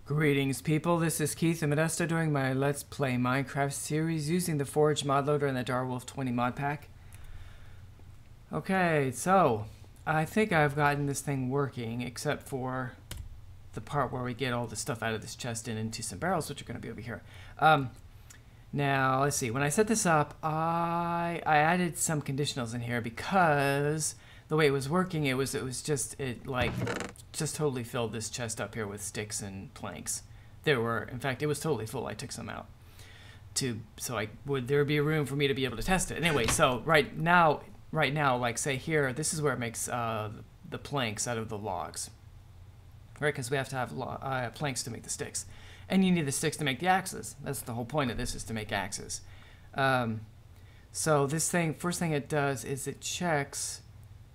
Greetings people, this is Keith and Modesto doing my Let's Play Minecraft series using the Forge mod loader and the Darwolf 20 mod pack. Okay, so I think I've gotten this thing working except for the part where we get all the stuff out of this chest and into some barrels, which are going to be over here. Now, let's see, when I set this up, I added some conditionals in here because the way it was working, it just totally filled this chest up here with sticks and planks. In fact, it was totally full. I took some out so there be a room for me to be able to test it. Anyway, so right now, like say here, this is where it makes the planks out of the logs, right? Because we have to have planks to make the sticks, and you need the sticks to make the axes. That's the whole point of this, is to make axes. So this thing, first thing it does is it checks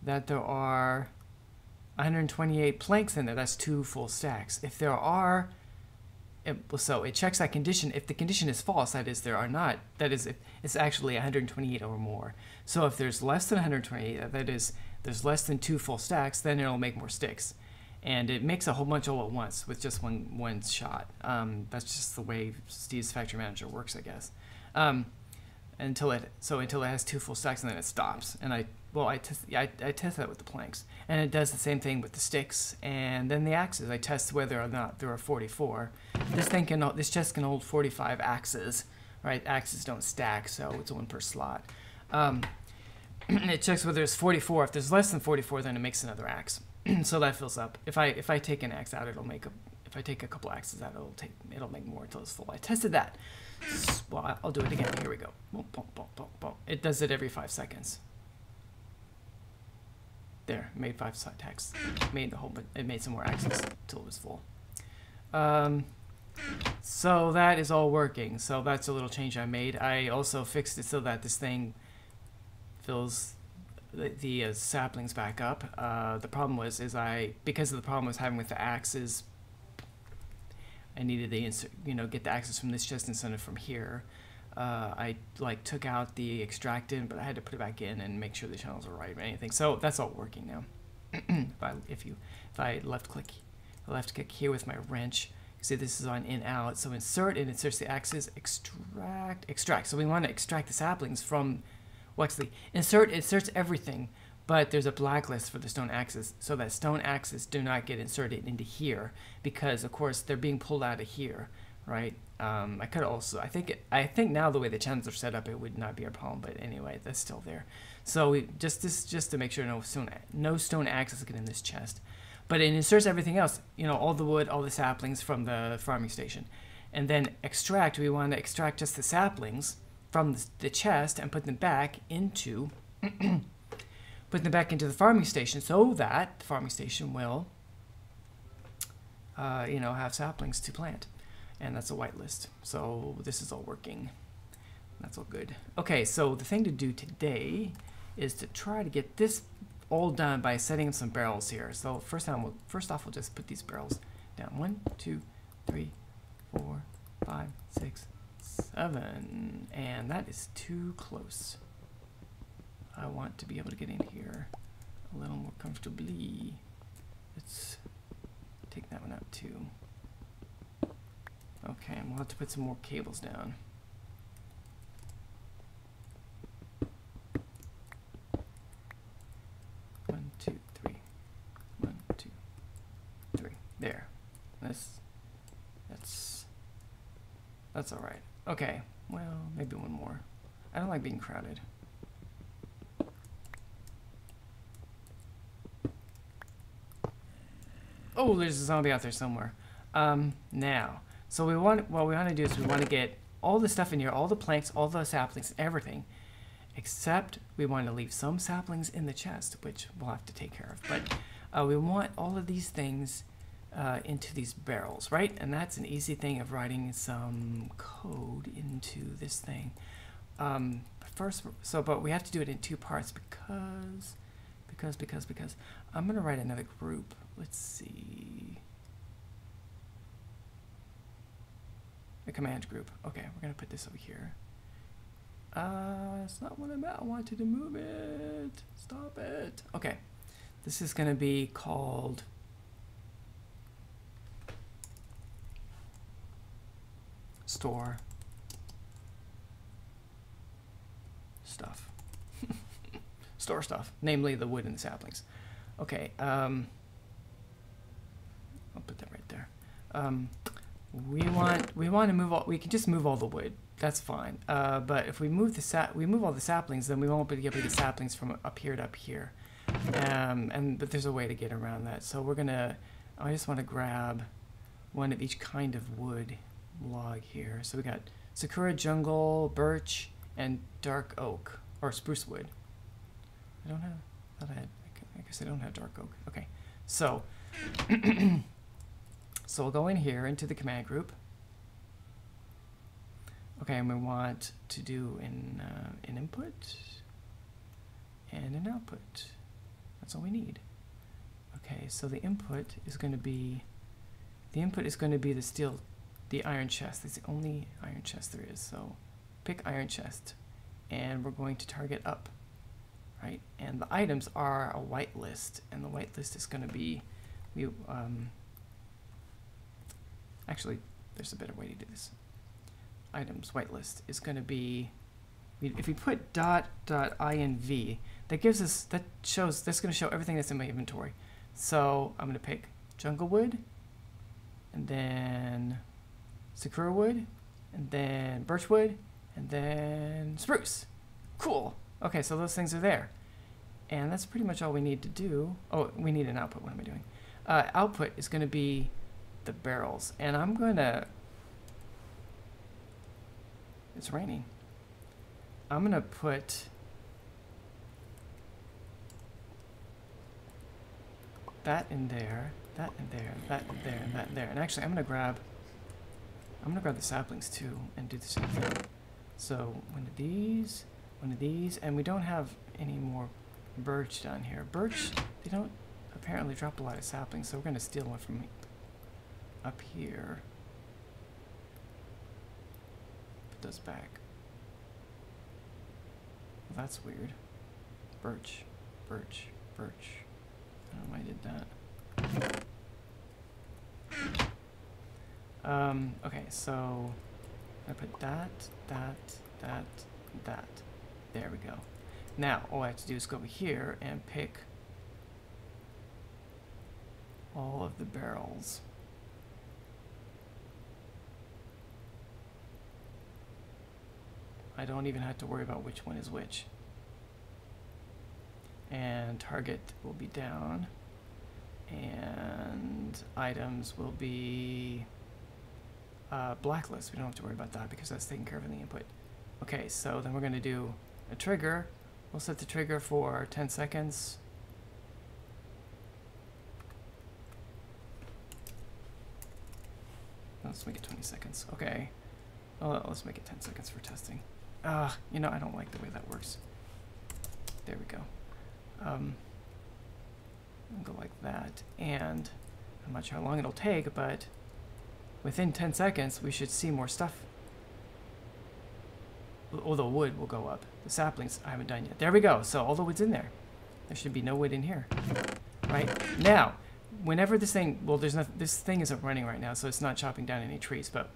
that there are 128 planks in there. That's 2 full stacks. If there are, so it checks that condition. If the condition is false, that is there are not, that is if it's actually 128 or more. So if there's less than 128, that is there's less than 2 full stacks, then it'll make more sticks. And it makes a whole bunch all at once with just one shot. That's just the way Steve's Factory Manager works, I guess. Until it has 2 full stacks, and then it stops. And I test that with the planks, and it does the same thing with the sticks and then the axes. I test whether or not there are 44. This chest can hold 45 axes, right? Axes don't stack, so it's 1 per slot. It checks whether it's 44. If there's less than 44, then it makes another axe. So that fills up. If I take an axe out, it'll make if I take a couple axes out, it'll make more until it's full. I tested that. Well, I'll do it again. Here we go. Boom, boom, boom, boom, boom. It does it every 5 seconds. There, made 5 stacks. It made some more axes until it was full. So that is all working. So that's a little change I made. I also fixed it so that this thing fills the saplings back up. The problem was, because of the problem I was having with the axes, I needed to get the axes from this chest instead of from here. I took out the extractant, but I had to put it back in and make sure the channels were right or anything. So that's all working now. if I left click here with my wrench, you see this is on in out. So insert, it inserts the axes, extract. So we want to extract the saplings from, well, actually insert inserts everything, but there's a blacklist for the stone axes, so that stone axes do not get inserted into here because of course they're being pulled out of here, right? I could also, I think now the way the channels are set up, it would not be a problem, but anyway, that's still there. So we just to make sure no stone axes get in this chest, but it inserts everything else, all the wood, all the saplings from the farming station, and then extract. We want to extract just the saplings from the chest and put them back into the farming station, so that the farming station will, have saplings to plant. And that's a whitelist. So this is all working. That's all good. Okay, so the thing to do today is to try to get this all done by setting up some barrels here. So first off, we'll just put these barrels down. 1, 2, 3, 4, 5, 6, 7. And that is too close. I want to be able to get in here a little more comfortably. Let's take that one out too. Okay, and we'll have to put some more cables down. One, two, three. 1, 2, 3. There. That's all right. Okay. Well, maybe one more. I don't like being crowded. Oh, there's a zombie out there somewhere. Now. So what we want to do is we want to get all the stuff in here, all the planks, all the saplings, everything, except we want to leave some saplings in the chest, which we'll have to take care of. But we want all of these things into these barrels, right? And that's an easy thing of writing some code into this thing. But we have to do it in 2 parts because because I'm gonna write another group. Let's see. A command group. Okay, we're gonna put this over here. It's not what I wanted to move it. Stop it. Okay, this is gonna be called store stuff. Store stuff, namely the wood and the saplings. Okay, I'll put that right there. We want to move all. We can just move all the wood. That's fine. But if we move all the saplings, then we won't be able to get saplings from up here to up here. But there's a way to get around that. So we're gonna. I just want to grab one of each kind of wood log here. So we got sakura jungle, birch, and dark oak or spruce wood. I don't have. I guess I don't have dark oak. Okay, so so we'll go in here into the command group. Okay, and we want to do an input and an output. That's all we need. Okay, so the input is going to be the iron chest. That's the only iron chest there is. So pick iron chest, and we're going to target up. Right, and the items are a whitelist, and the whitelist is going to be, actually, there's a better way to do this. Items whitelist is going to be, if we put .inv, that gives us, that's going to show everything that's in my inventory. So I'm going to pick jungle wood, and then sakura wood, and then birch wood, and then spruce. Cool. Okay, so those things are there. And that's pretty much all we need to do. Oh, we need an output. What am I doing? Output is going to be the barrels. And I'm going to... It's raining. I'm going to put... that in there, that in there, that in there, and that in there. And actually, I'm going to grab the saplings too and do the same thing. So one of these, and we don't have any more birch down here. Birch, they don't apparently drop a lot of saplings, so we're going to steal one from up here. Put those back. Well, that's weird. Birch, birch, birch. I don't know why I did that. Okay, so I put that. There we go. Now, all I have to do is go over here and pick all of the barrels. I don't even have to worry about which one is which. And target will be down. And items will be blacklist. We don't have to worry about that because that's taken care of in the input. Okay, so then we're going to do a trigger. We'll set the trigger for 10 seconds. Let's make it 20 seconds. Okay. Oh, let's make it 10 seconds for testing. You know, I don't like the way that works. There we go. I'll go like that. And I'm not sure how long it'll take, but within 10 seconds, we should see more stuff. Although wood will go up. The saplings I haven't done yet. There we go. So all the wood's in there. There should be no wood in here. Right? Now, whenever this thing, well, this thing isn't running right now, so it's not chopping down any trees, but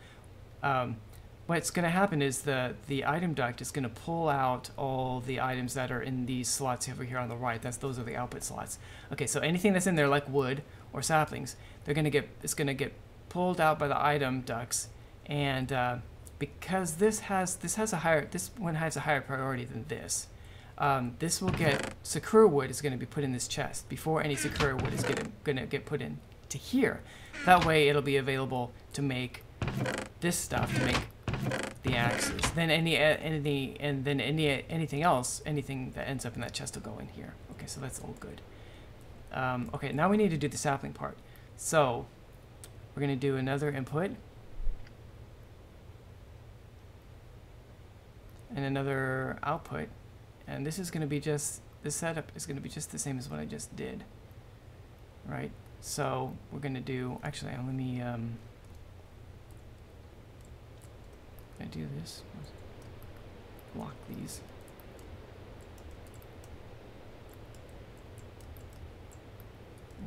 what's going to happen is the item duct is going to pull out all the items that are in these slots over here on the right. Those are the output slots. Okay, so anything that's in there like wood or saplings, it's going to get pulled out by the item ducts, and because this one has a higher priority than this. This will get sakura wood is going to be put in this chest before any sakura wood is going to get put into here. That way, it'll be available to make this stuff, to make the axes. Then anything else, anything that ends up in that chest will go in here. Okay, so that's all good. Okay, now we need to do the sapling part. So we're going to do another input. And another output, and this is going to be just this setup is going to be just the same as what I just did, right? So we're going to do, actually, let me, can I do this? Lock these.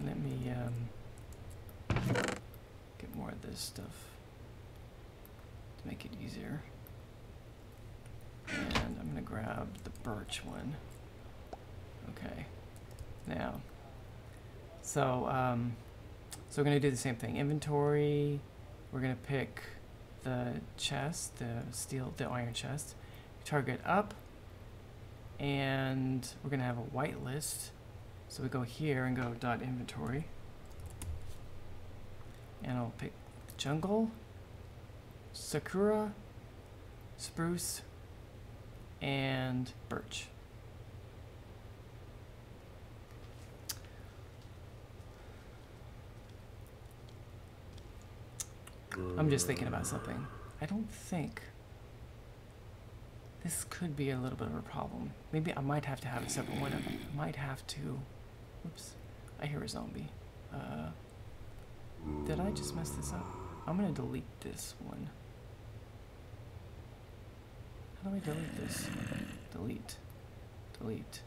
Let me get more of this stuff to make it easier. And I'm going to grab the birch one. Okay. Now, so we're going to do the same thing. Inventory, we're going to pick the chest, the iron chest. Target up, and we're going to have a whitelist. So we go here and go .inventory, and I'll pick jungle, sakura, spruce, and birch. I'm just thinking about something. I don't think this could be a little bit of a problem. Maybe I might have to have a separate one. I might have to. Oops, I hear a zombie. Did I just mess this up? I'm gonna delete this one. How do I delete this? Delete, delete,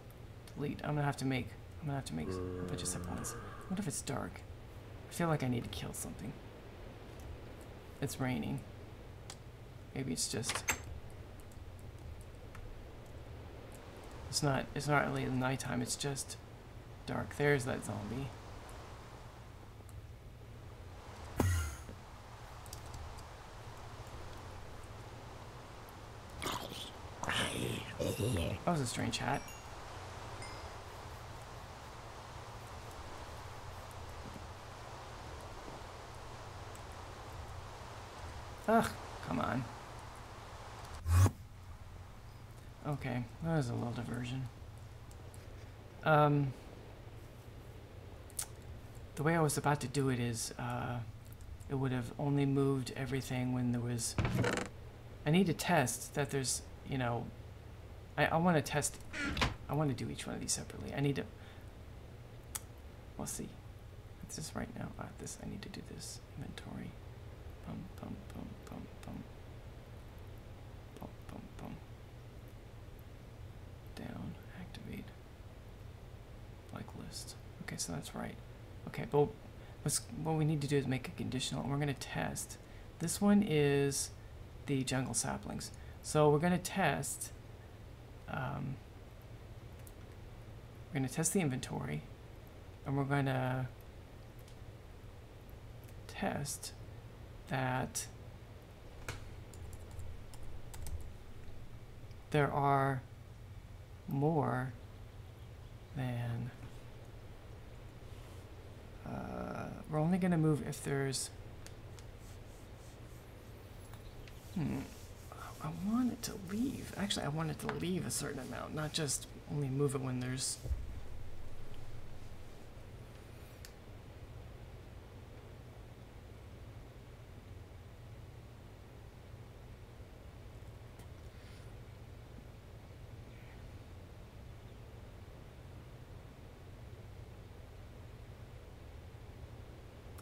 delete. I'm gonna have to make a bunch of separate ones. What if it's dark? I feel like I need to kill something. It's raining. Maybe it's just. It's not really nighttime. It's just dark. There's that zombie. That was a strange hat. Ugh, come on. Okay, that was a little diversion. The way I was about to do it is, it would have only moved everything when there was... I need to test that there's, you know... I want to test... I want to do each one of these separately. I need to... We'll see. It's this right now. This, I need to do this. Inventory. Bum, bum, bum, bum, bum. Bum, bum, bum. Down. Activate. List. Okay, so that's right. Okay, but what we need to do is make a conditional, and we're going to test. This one is the jungle saplings. So we're going to test. We're going to test the inventory, and we're going to test that there are more than we're only going to move if there's I want it to leave. Actually, I want it to leave a certain amount, not just only move it when there's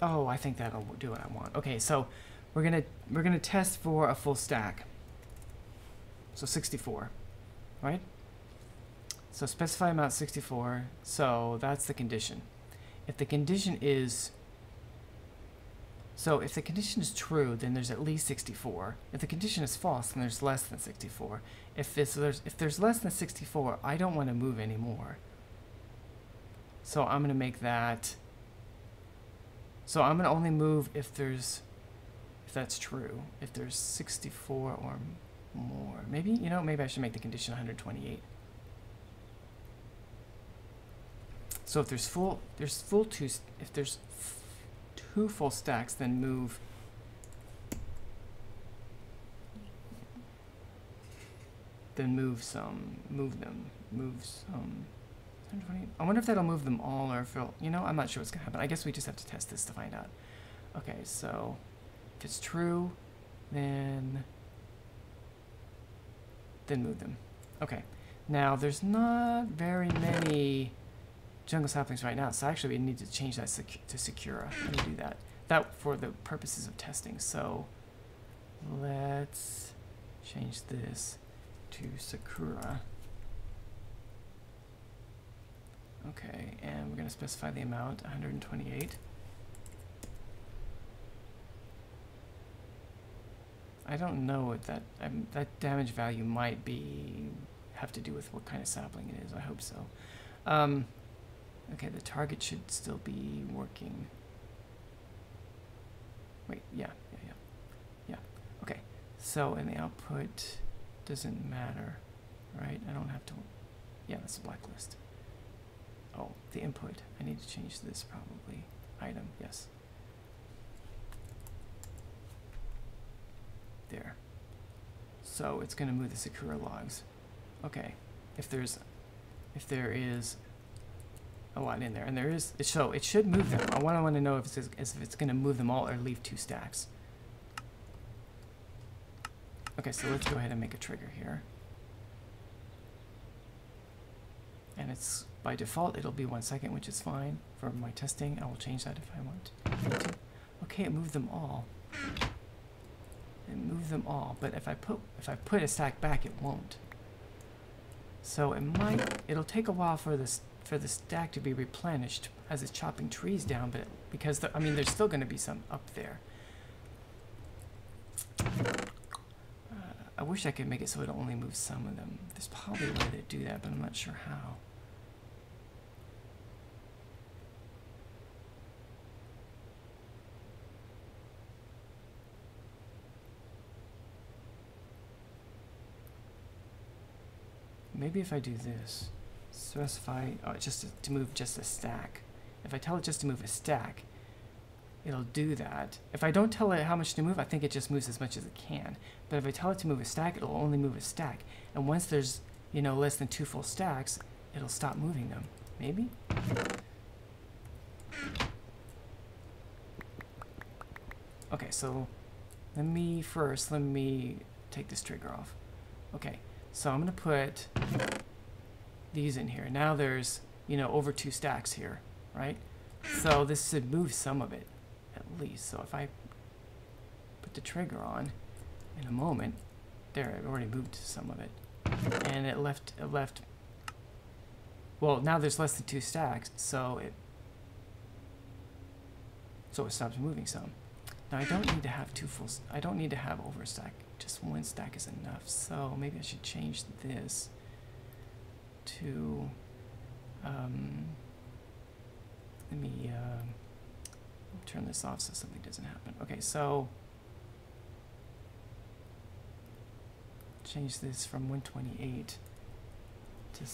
Oh, I think that'll do what I want. Okay, so we're gonna test for a full stack. So 64, right? So specify amount 64. So that's the condition. If the condition is if the condition is true, then there's at least 64. If the condition is false, then there's less than 64. If there's less than 64, I don't want to move anymore. So I'm gonna make that. So I'm going to only move if that's true. If there's 64 or more. Maybe, you know, maybe I should make the condition 128. So if there's if there's two full stacks, then move some. I wonder if that'll move them all, or if it'll, you know, I'm not sure what's gonna happen. I guess we just have to test this to find out. Okay, so if it's true, then move them. Okay, Now, there's not very many jungle saplings right now, so actually we need to change that to Sakura. Let me do that. That for the purposes of testing. So let's change this to Sakura. Okay, and we're going to specify the amount, 128. I don't know what that damage value might have to do with what kind of sapling it is. I hope so. Okay, the target should still be working. Wait, yeah. Okay, so in the output doesn't matter, right? I don't have to. Yeah, that's a blacklist. Oh, the input. I need to change this probably. Item, yes. There. So it's going to move the Sakura logs. Okay. If there is a lot in there, and there is, so it should move them. I want to know if it's going to move them all or leave 2 stacks. Okay, so let's go ahead and make a trigger here. And it's by default it'll be 1 second, which is fine for my testing. I will change that if I want to. Okay, it moved them all. It moved them all, but if I put a stack back, it won't. So it'll take a while for the stack to be replenished as it's chopping trees down, but because I mean there's still going to be some up there. I wish I could make it so it only moves some of them. There's probably a way to do that, but I'm not sure how. Maybe if I do this, specify just to move just a stack. If I tell it just to move a stack, it'll do that. If I don't tell it how much to move, I think it just moves as much as it can. But if I tell it to move a stack, it'll only move a stack. And once there's, less than 2 full stacks, it'll stop moving them. Maybe? Okay, so let me take this trigger off. Okay, so I'm going to put these in here. Now there's, over 2 stacks here, right? So this should move some of it, at least. So if I put the trigger on in a moment, there, it already moved some of it. And it left, well, now there's less than 2 stacks, so it stops moving some. Now I don't need to have I don't need to have over a stack. Just 1 stack is enough. So maybe I should change this to, let me turn this off so something doesn't happen. Okay, so change this from 128 to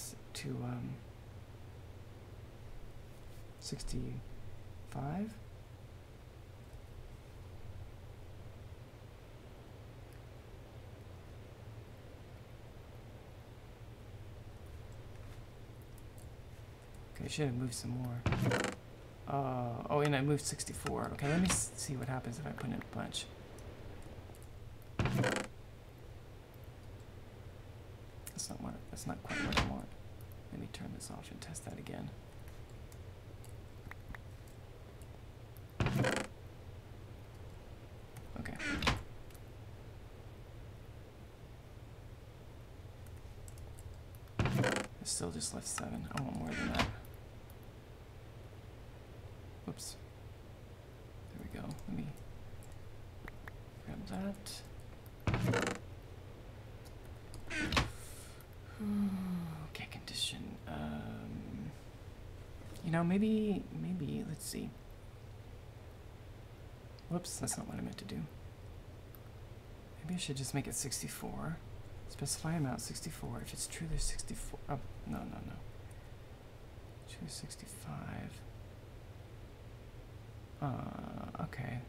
65. Okay, I should have moved some more. Oh, and I moved 64. Okay, let me see what happens if I put in a bunch. That's not quite what I want. Let me turn this off and test that again. Okay. I still just left 7. I want more than that. Whoops. There we go. Let me grab that. Okay, condition. Maybe, let's see. Whoops, that's not what I meant to do. Maybe I should just make it 64. Specify amount 64. If it's true, there's 64. Oh, no. Choose 65. Okay.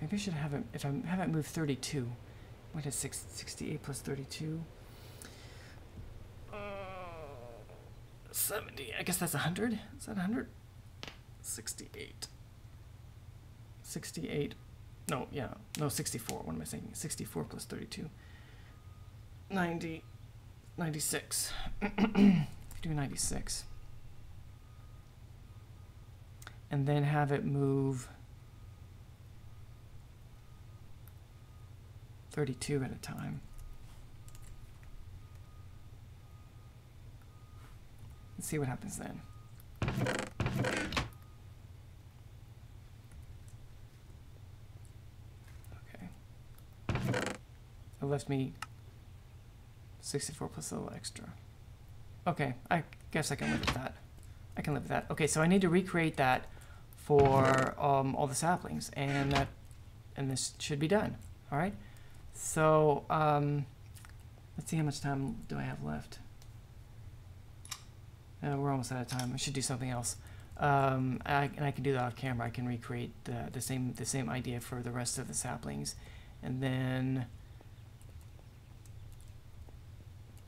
Maybe I should have it, if I haven't moved 32. What is 68 plus 32? 70. I guess that's 100? Is that 100? 68. 68 No, yeah, no, 64. What am I saying? 64 plus 32. 90, 96. Do 96. And then have it move 32 at a time. Let's see what happens then. Okay. It left me 64 plus a little extra. Okay, I guess I can live with that. I can live with that. Okay, so I need to recreate that for all the saplings, and this should be done. All right. So let's see how much time do I have left. We're almost out of time. I should do something else. And I can do that off camera. I can recreate the same idea for the rest of the saplings, and then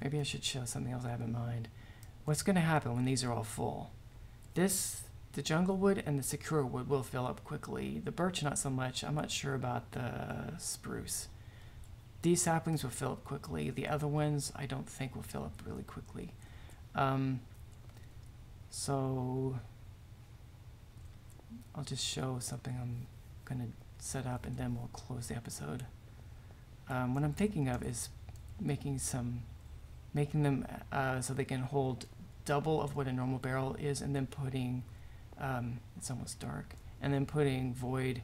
maybe I should show something else I have in mind. What's going to happen when these are all full? The jungle wood and the sakura wood will fill up quickly. The birch not so much. I'm not sure about the spruce. These saplings will fill up quickly. The other ones I don't think will fill up really quickly. So I'll just show something I'm going to set up, and then we'll close the episode. What I'm thinking of is making them so they can hold double of what a normal barrel is, and then putting it's almost dark, and then putting void,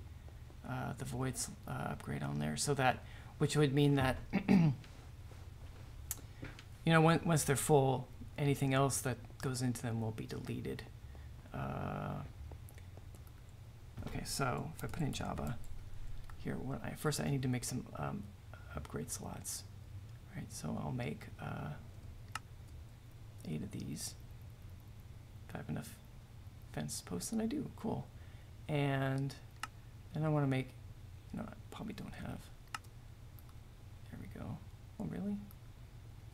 the voids upgrade on there, so that, which would mean that you know, once they're full, anything else that goes into them will be deleted. Okay, so if I put in Java here, first I need to make some upgrade slots. All right, so I'll make 8 of these. If I have enough fence posts, and I do, cool. And then I want to make, no, I probably don't have. There we go. Oh, really?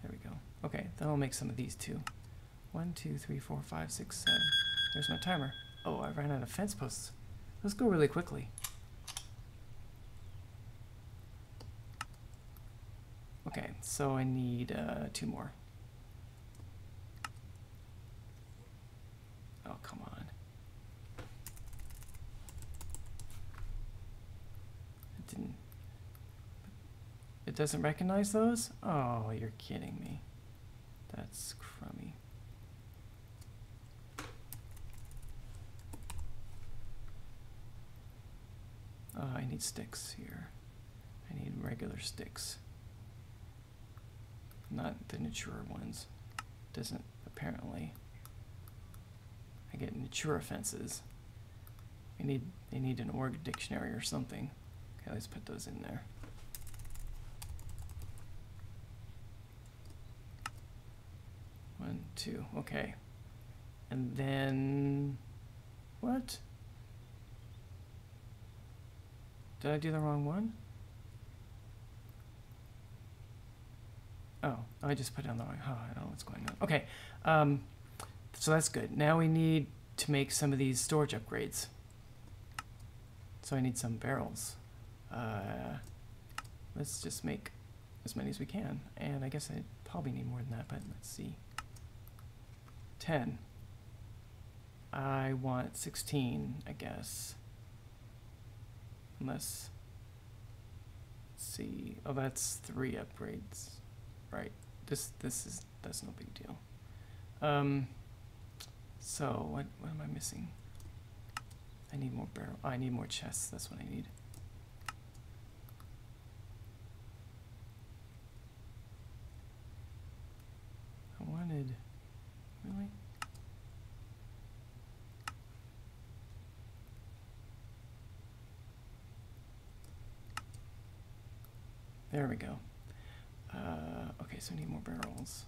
There we go. Okay, then I'll make some of these too. 1, 2, 3, 4, 5, 6, 7. There's my timer. Oh, I ran out of fence posts. Let's go really quickly. Okay, so I need 2 more. Oh, come on. It doesn't recognize those? Oh, you're kidding me. That's crummy. I need sticks here. I need regular sticks. Not the Natura ones. Doesn't, apparently. I get Natura fences. I need an org dictionary or something. Okay, let's put those in there. One, 2, okay. And then, what? Did I do the wrong one? Oh, I just put it on the wrong, oh, I don't know what's going on. Okay, so that's good. Now we need to make some of these storage upgrades. So I need some barrels. Let's just make as many as we can. And I guess I probably need more than that, but let's see. 10. I want 16, I guess. Unless, let's see. Oh, that's 3 upgrades. Right. That's no big deal. So what am I missing? I need more barrel. Oh, I need more chests. That's what I need. I wanted, really? There we go. Okay, so I need more barrels.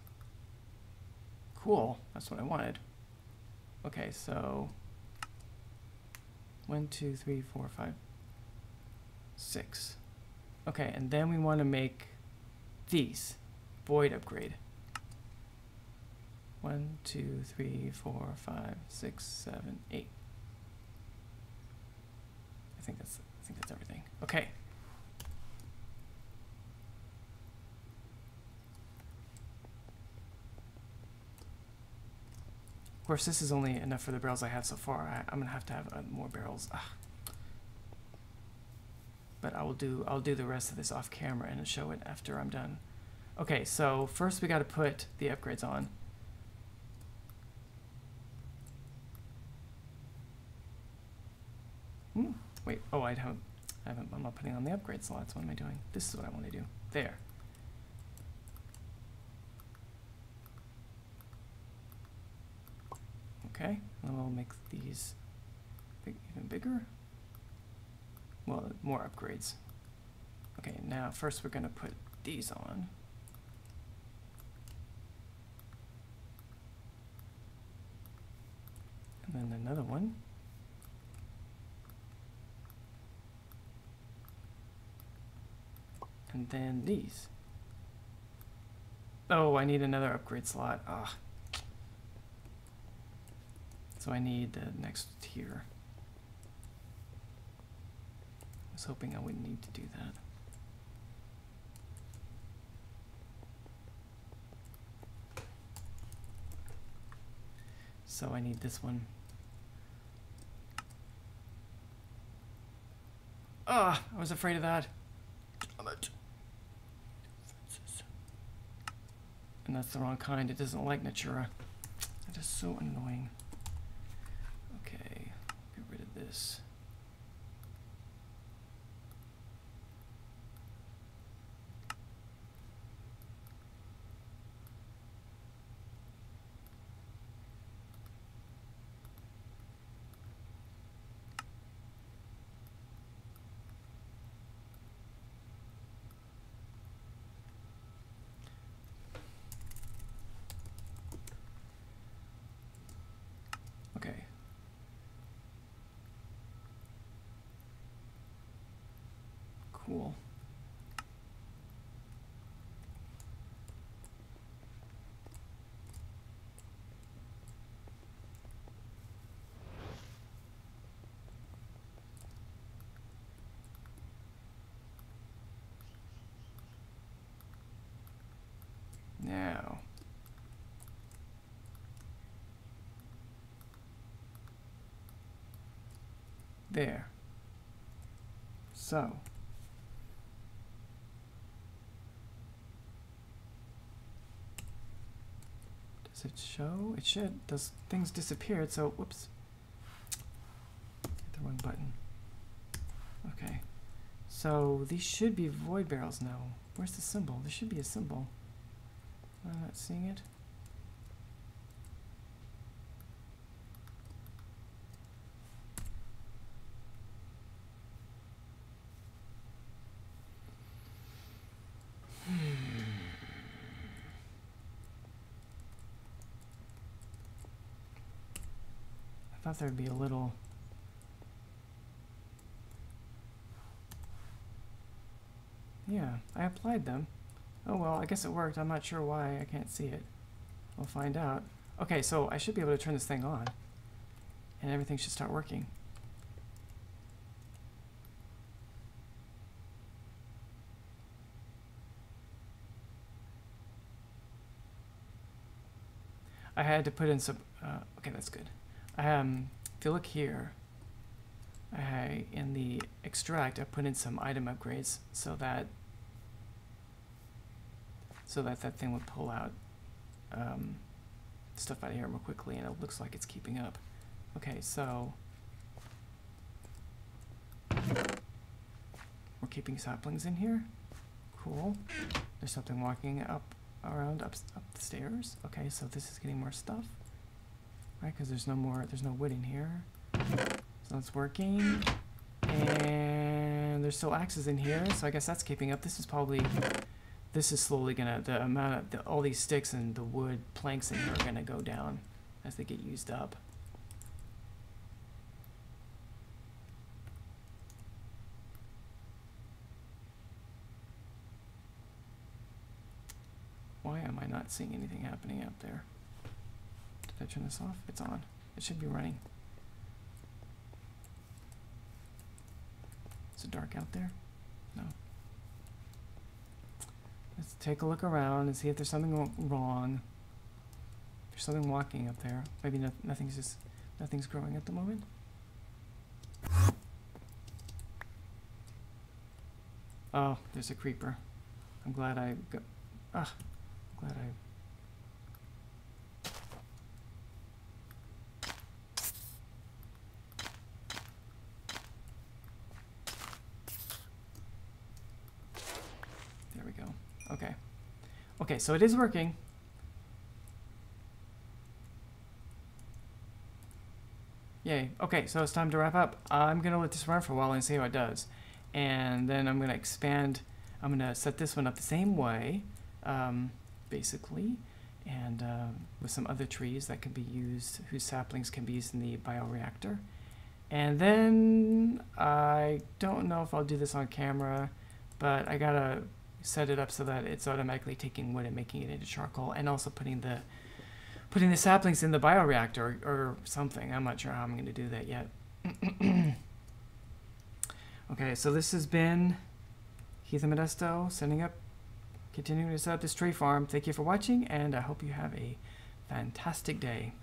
Cool, that's what I wanted. Okay, so 1, 2, 3, 4, 5, 6. Okay, and then we want to make these void upgrade. 1, 2, 3, 4, 5, 6, 7, 8. I think that's everything. Okay. Okay. Of course, this is only enough for the barrels I have so far. I'm gonna have to have more barrels. Ugh. But I'll do the rest of this off camera and show it after I'm done. Okay, so first we got to put the upgrades on. Wait, oh, I'm not putting on the upgrade slots. What am I doing? This is what I want to do. There. Okay, and we'll make these even bigger. Well, more upgrades. Okay, now first we're going to put these on. And then another one. And then these. Oh, I need another upgrade slot. Ah. So I need the next tier. I was hoping I wouldn't need to do that. So I need this one. Ah, I was afraid of that. And that's the wrong kind. It doesn't like Natura. That is so annoying. Okay, get rid of this. Okay. Cool. Now. There. So. Does it show? It should. Those things disappeared, so whoops. Hit the wrong button. Okay. So these should be void barrels now. Where's the symbol? There should be a symbol. I'm not seeing it. I thought there'd be a little... Yeah, I applied them. Oh well, I guess it worked. I'm not sure why. I can't see it. We'll find out. Okay, so I should be able to turn this thing on. And everything should start working. I had to put in some... okay, that's good. If you look here, in the extract, I put in some item upgrades so that that thing would pull out stuff out of here more quickly, and it looks like it's keeping up. Okay, so we're keeping saplings in here. Cool. There's something walking up the stairs. Okay, so this is getting more stuff, right? Because there's no wood in here. So it's working, and there's still axes in here. So I guess that's keeping up. This is slowly gonna, the amount of all these sticks and the wood planks in here are gonna go down as they get used up. Why am I not seeing anything happening out there? Did I turn this off? It's on. It should be running. Is it dark out there? No. Let's take a look around and see if there's something wrong. There's something walking up there. Maybe nothing's growing at the moment. Oh, there's a creeper. I'm glad I got. Ah, I'm glad I. There we go. Okay. Okay, so it is working. Yay. Okay, so it's time to wrap up. I'm going to let this run for a while and see how it does. And then I'm going to expand. I'm going to set this one up the same way, basically, and with some other trees that can be used, whose saplings can be used in the bioreactor. And then I don't know if I'll do this on camera, but I got to set it up so that it's automatically taking wood and making it into charcoal, and also putting the saplings in the bioreactor or something. I'm not sure how I'm going to do that yet. Okay, so this has been Keith and Modesto continuing to set up this tree farm. Thank you for watching, and I hope you have a fantastic day.